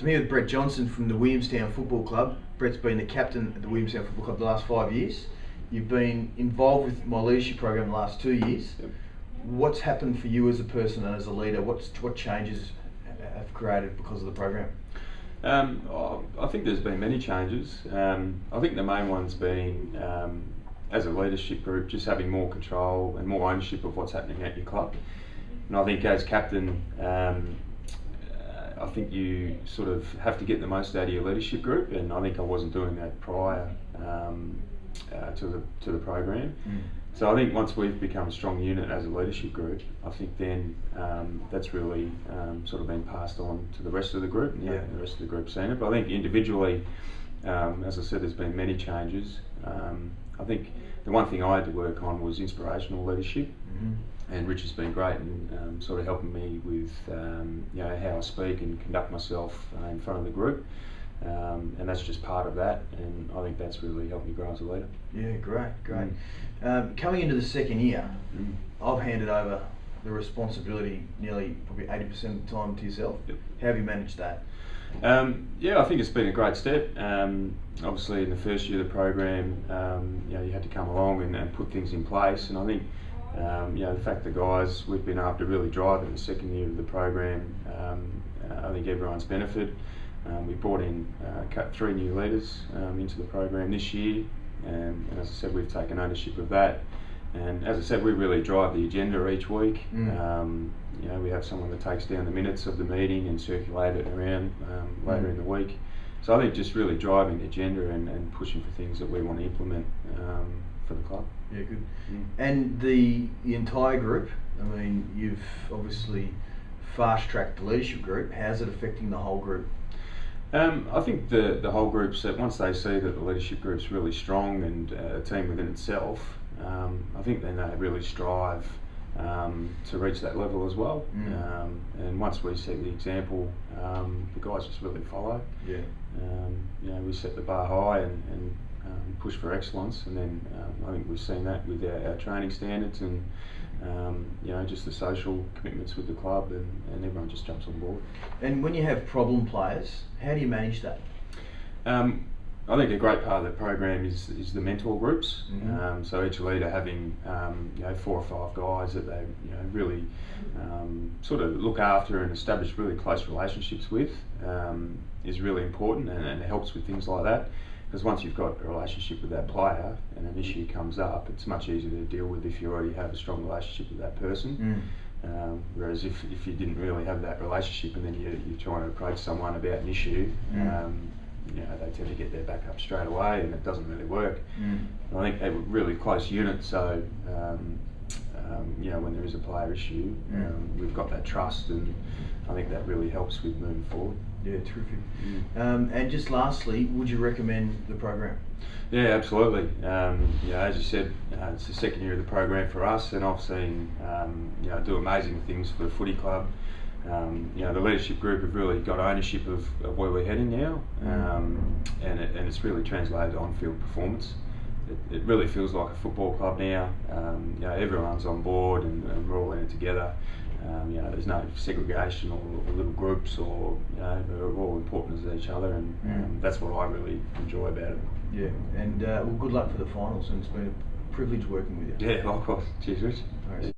I'm here with Brett Johnson from the Williamstown Football Club. Brett's been the captain at the Williamstown Football Club the last 5 years. You've been involved with my leadership program the last 2 years. Yep. What's happened for you as a person and as a leader? What changes have created because of the program? I think there's been many changes. I think the main one's been, as a leadership group, just having more control and more ownership of what's happening at your club. And I think as captain, I think you sort of have to get the most out of your leadership group, and I think I wasn't doing that prior to the program. So I think once we've become a strong unit as a leadership group, I think then that's really sort of been passed on to the rest of the group, and the rest of the group seen it. But I think individually, as I said, there's been many changes. I think the one thing I had to work on was inspirational leadership. And Rich has been great in sort of helping me with how I speak and conduct myself in front of the group, and that's just part of that, and I think that's really helped me grow as a leader. Yeah, great. Coming into the second year, I've handed over the responsibility nearly probably 80% of the time to yourself. Yep. How have you managed that? I think it's been a great step. Obviously in the first year of the program, you had to come along and put things in place, and I think the fact the guys, we've been able to really drive in the second year of the program, I think everyone's benefited. We brought in 3 new leaders into the program this year, and as I said, we've taken ownership of that. And as I said, we really drive the agenda each week. We have someone that takes down the minutes of the meeting and circulate it around later in the week. So I think just really driving the agenda and pushing for things that we want to implement for the club. Yeah, good. And the entire group, I mean, you've obviously fast-tracked the leadership group. How's it affecting the whole group? I think the whole group, once they see that the leadership group's really strong and a team within itself, I think then they really strive to reach that level as well. And once we set the example, the guys just really follow. We set the bar high and push for excellence, and then I think we've seen that with our training standards and just the social commitments with the club, and everyone just jumps on board. And when you have problem players, how do you manage that? I think a great part of the program is the mentor groups. So each leader having 4 or 5 guys that they really sort of look after and establish really close relationships with is really important, and it helps with things like that. Because once you've got a relationship with that player and an issue comes up, it's much easier to deal with if you already have a strong relationship with that person. Whereas if you didn't really have that relationship and then you're trying to approach someone about an issue, they tend to get their back up straight away, and it doesn't really work. I think they're really close units, so when there is a player issue, we've got that trust, and I think that really helps with moving forward. Yeah, terrific. And just lastly, would you recommend the program? Yeah, absolutely. As you said, it's the second year of the program for us, and I've seen do amazing things for the footy club. The leadership group have really got ownership of where we're heading now, and it's really translated on-field performance. It really feels like a football club now. Everyone's on board, and we're all in it together. There's no segregation or little groups, or we're all important as each other, and that's what I really enjoy about it. Yeah, and good luck for the finals, and it's been a privilege working with you. Yeah, likewise. Cheers, Rich.